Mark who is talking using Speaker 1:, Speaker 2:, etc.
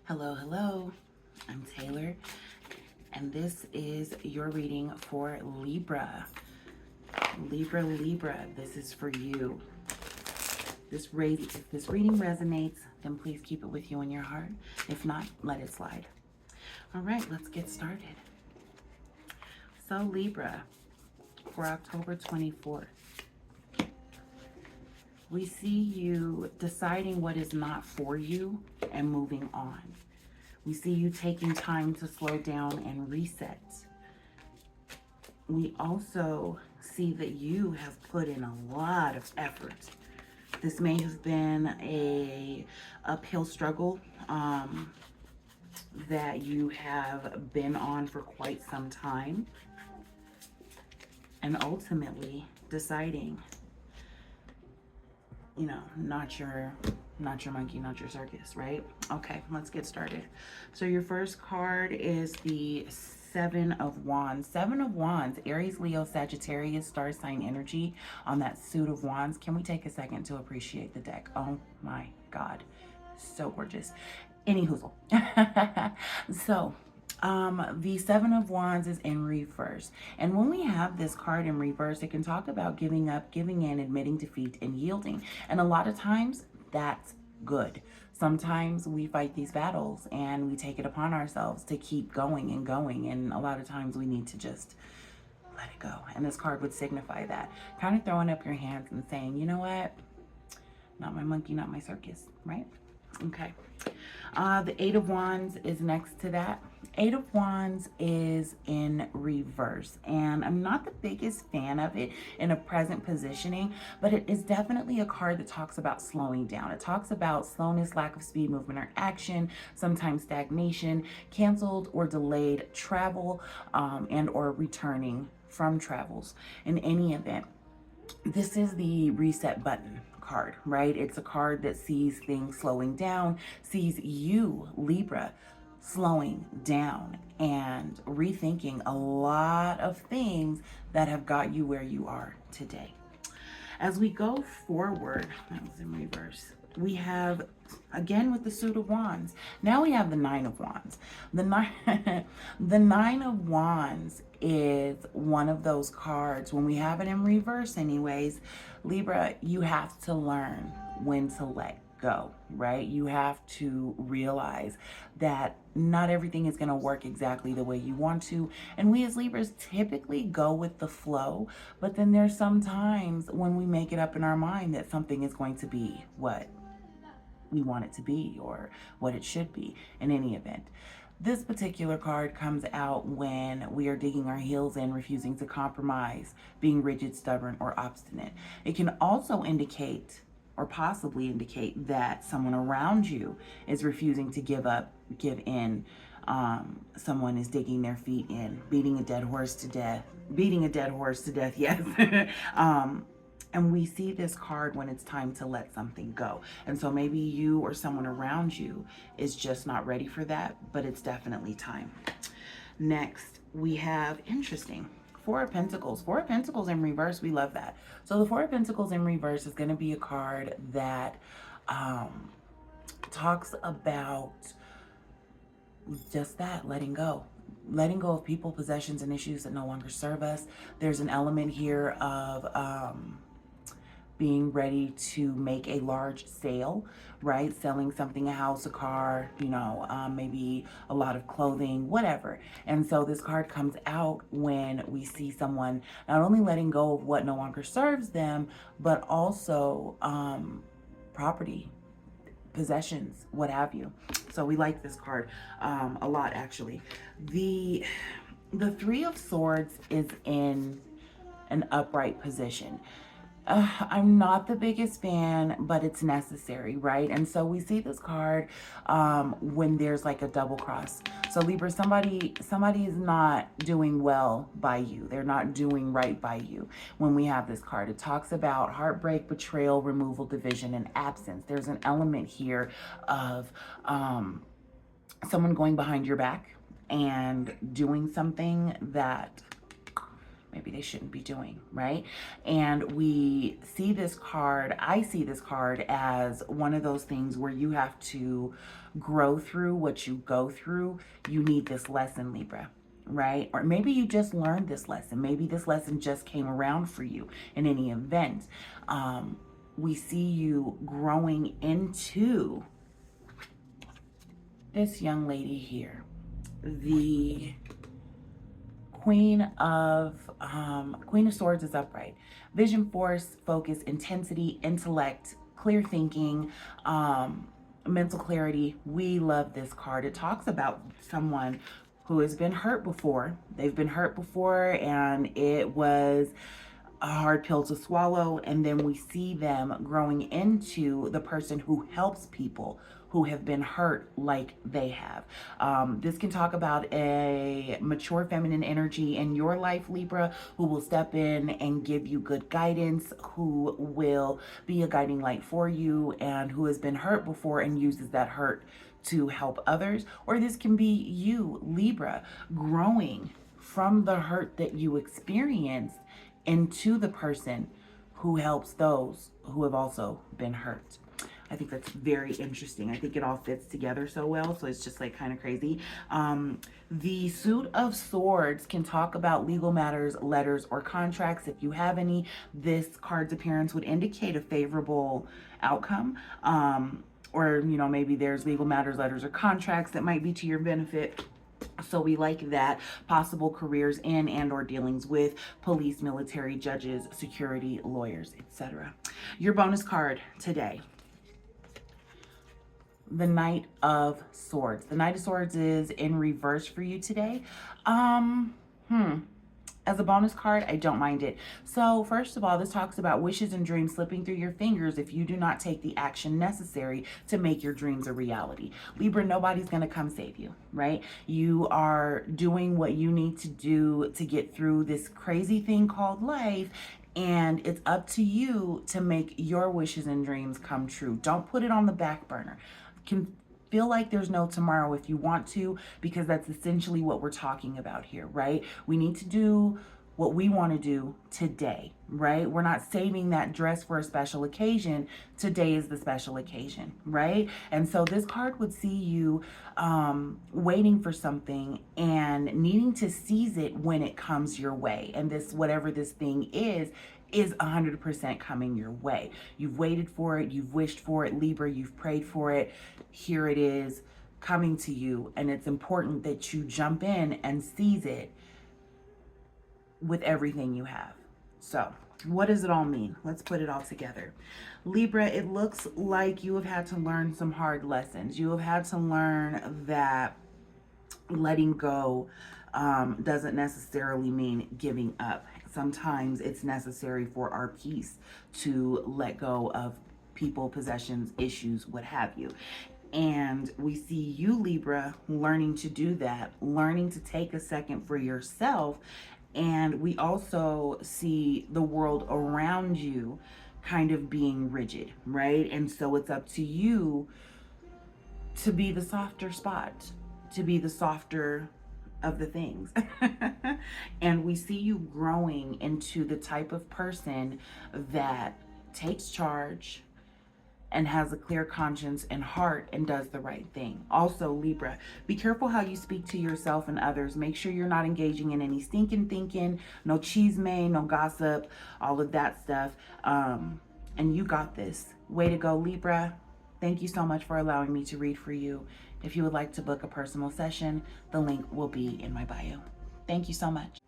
Speaker 1: Hello, hello. I'm Taylor, and this is your reading for Libra. Libra, this is for you. If this reading resonates, then please keep it with you in your heart. If not, let it slide. All right, let's get started. So Libra, for October 24th, we see you deciding what is not for you and moving on. We see you taking time to slow down and reset. We also see that you have put in a lot of effort. This may have been a uphill struggle that you have been on for quite some time, and ultimately deciding, not your monkey, not your circus, right? Okay, let's get started. So your first card is the Seven of Wands. Seven of Wands, Aries, Leo, Sagittarius, star sign energy on that suit of wands. Can we take a second to appreciate the deck? Oh my God, so gorgeous. Any hoozle. So the Seven of Wands is in reverse. And when we have this card in reverse, it can talk about giving up, giving in, admitting defeat, and yielding. And a lot of times that's good. Sometimes we fight these battles and we take it upon ourselves to keep going and going. And a lot of times we need to just let it go. And this card would signify that. Kind of throwing up your hands and saying, you know what? Not my monkey, not my circus, right? Okay. The Eight of Wands is next to that. Eight of Wands is in reverse, and I'm not the biggest fan of it in a present positioning, but it is definitely a card that talks about slowing down. It talks about slowness, lack of speed, movement, or action, sometimes stagnation, canceled or delayed travel, and or returning from travels. In any event, this is the reset button card, right? It's a card that sees things slowing down, sees you, Libra, slowing down and rethinking a lot of things that have got you where you are today. As we go forward, that was in reverse. We have, again with the suit of wands, now we have the Nine of Wands. The Nine of Wands is one of those cards, when we have it in reverse anyways, Libra, you have to learn when to let go, right? You have to realize that not everything is going to work exactly the way you want to. And we as Libras typically go with the flow, but then there's some times when we make it up in our mind that something is going to be what we want it to be or what it should be. In any event, this particular card comes out when we are digging our heels in, refusing to compromise, being rigid, stubborn, or obstinate. It can also indicate or possibly indicate that someone around you is refusing to give up, give in. Someone is digging their feet in, beating a dead horse to death, yes. And we see this card when it's time to let something go. And so maybe you or someone around you is just not ready for that, but it's definitely time. Next, we have, interesting, Four of Pentacles. Four of Pentacles in reverse, we love that. So the Four of Pentacles in reverse is going to be a card that talks about just that, letting go. Letting go of people, possessions, and issues that no longer serve us. There's an element here of being ready to make a large sale, right? Selling something, a house, a car, maybe a lot of clothing, whatever. And so this card comes out when we see someone not only letting go of what no longer serves them, but also property, possessions, what have you. So we like this card a lot, actually. The Three of Swords is in an upright position. I'm not the biggest fan, but it's necessary, right? And so we see this card when there's like a double cross. So Libra, somebody is not doing well by you. They're not doing right by you when we have this card. It talks about heartbreak, betrayal, removal, division, and absence. There's an element here of someone going behind your back and doing something that maybe they shouldn't be doing, right? And we see this card, I see this card as one of those things where you have to grow through what you go through. You need this lesson, Libra, right? Or maybe you just learned this lesson. Maybe this lesson just came around for you in any event. We see you growing into this young lady here, the Queen of Swords is upright. Vision, force, focus, intensity, intellect, clear thinking, mental clarity. We love this card. It talks about someone who has been hurt before. They've been hurt before, and it was a hard pill to swallow. And then we see them growing into the person who helps people who have been hurt like they have. This can talk about a mature feminine energy in your life, Libra, who will step in and give you good guidance, who will be a guiding light for you, and who has been hurt before and uses that hurt to help others. Or this can be you, Libra, growing from the hurt that you experienced into the person who helps those who have also been hurt. I think that's very interesting. I think it all fits together so well. So it's just like kind of crazy. The Suit of Swords can talk about legal matters, letters, or contracts. If you have any, this card's appearance would indicate a favorable outcome. Or, you know, maybe there's legal matters, letters, or contracts that might be to your benefit. So we like that. Possible careers in and or dealings with police, military, judges, security, lawyers, etc. Your bonus card today, the Knight of Swords. The Knight of Swords is in reverse for you today. As a bonus card, I don't mind it. So first of all, this talks about wishes and dreams slipping through your fingers if you do not take the action necessary to make your dreams a reality. Libra, nobody's going to come save you, right? You are doing what you need to do to get through this crazy thing called life. And it's up to you to make your wishes and dreams come true. Don't put it on the back burner. Can feel like there's no tomorrow if you want to, because that's essentially what we're talking about here, right? We need to do what we want to do today, right? We're not saving that dress for a special occasion. Today is the special occasion, right? And so this card would see you waiting for something and needing to seize it when it comes your way. And this, whatever this thing is 100% coming your way. You've waited for it. You've wished for it, Libra. You've prayed for it. Here it is coming to you. And it's important that you jump in and seize it with everything you have. So what does it all mean? Let's put it all together. Libra, it looks like you have had to learn some hard lessons. You have had to learn that letting go doesn't necessarily mean giving up. Sometimes it's necessary for our peace to let go of people, possessions, issues, what have you. And we see you, Libra, learning to do that, learning to take a second for yourself. And we also see the world around you kind of being rigid, right? And so it's up to you to be the softer spot, to be the softer of the things. And we see you growing into the type of person that takes charge and has a clear conscience and heart and does the right thing. Also, Libra, be careful how you speak to yourself and others. Make sure you're not engaging in any stinking thinking, no chisme, no gossip, all of that stuff. And you got this. Way to go, Libra. Thank you so much for allowing me to read for you. If you would like to book a personal session, the link will be in my bio. Thank you so much.